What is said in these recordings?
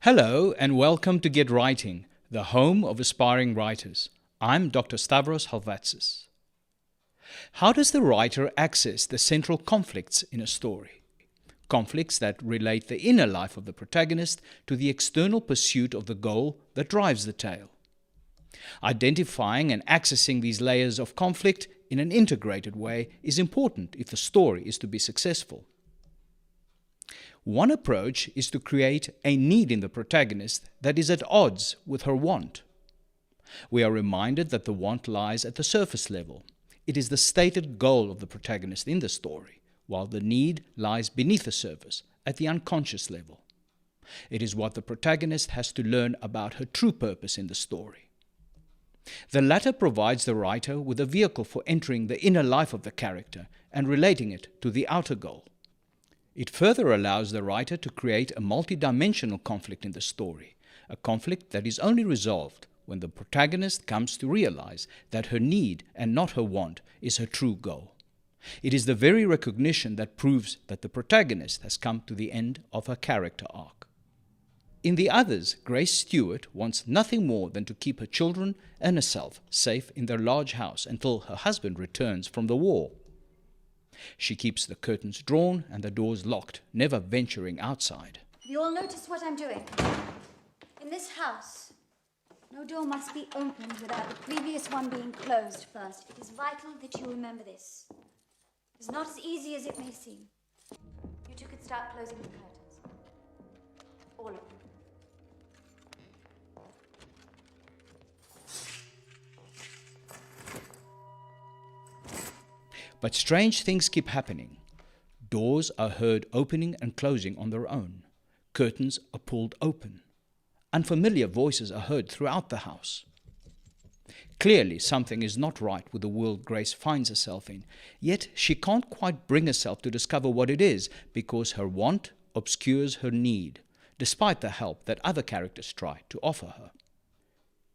Hello and welcome to Get Writing, the home of aspiring writers. I'm Dr. Stavros Halvatsis. How does the writer access the central conflicts in a story? Conflicts that relate the inner life of the protagonist to the external pursuit of the goal that drives the tale. Identifying and accessing these layers of conflict in an integrated way is important if the story is to be successful. One approach is to create a need in the protagonist that is at odds with her want. We are reminded that the want lies at the surface level. It is the stated goal of the protagonist in the story, while the need lies beneath the surface, at the unconscious level. It is what the protagonist has to learn about her true purpose in the story. The latter provides the writer with a vehicle for entering the inner life of the character and relating it to the outer goal. It further allows the writer to create a multidimensional conflict in the story, a conflict that is only resolved when the protagonist comes to realize that her need and not her want is her true goal. It is the very recognition that proves that the protagonist has come to the end of her character arc. In The Others, Grace Stewart wants nothing more than to keep her children and herself safe in their large house until her husband returns from the war. She keeps the curtains drawn and the doors locked, never venturing outside. You all notice what I'm doing? In this house, no door must be opened without the previous one being closed first. It is vital that you remember this. It's not as easy as it may seem. You two could start closing the curtains. All of them. But strange things keep happening. Doors are heard opening and closing on their own. Curtains are pulled open. Unfamiliar voices are heard throughout the house. Clearly, something is not right with the world Grace finds herself in, yet she can't quite bring herself to discover what it is because her want obscures her need, despite the help that other characters try to offer her.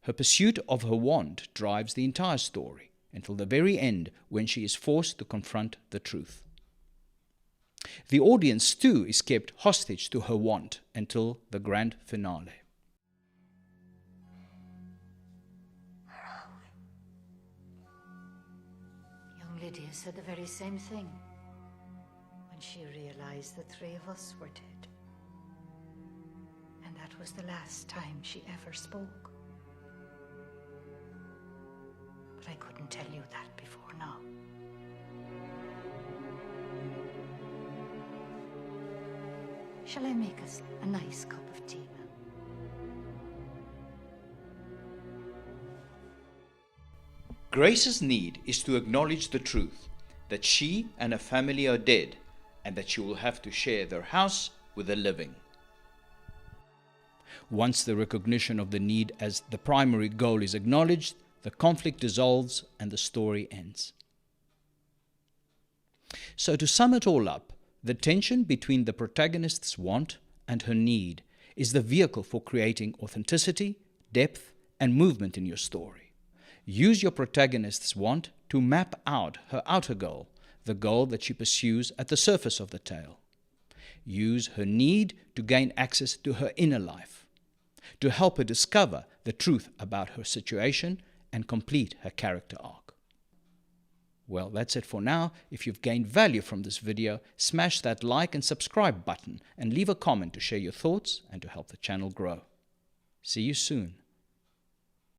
Her pursuit of her want drives the entire story, until the very end when she is forced to confront the truth. The audience too is kept hostage to her want until the grand finale. Where are we? Young Lydia said the very same thing when she realized the three of us were dead. And that was the last time she ever spoke. But I couldn't tell you that before now. Shall I make us a nice cup of tea, ma'am? Grace's need is to acknowledge the truth, that she and her family are dead, and that she will have to share their house with the living. Once the recognition of the need as the primary goal is acknowledged, the conflict dissolves and the story ends. So to sum it all up, the tension between the protagonist's want and her need is the vehicle for creating authenticity, depth, and movement in your story. Use your protagonist's want to map out her outer goal, the goal that she pursues at the surface of the tale. Use her need to gain access to her inner life, to help her discover the truth about her situation and complete her character arc. Well, that's it for now. If you've gained value from this video, smash that like and subscribe button and leave a comment to share your thoughts and to help the channel grow. See you soon.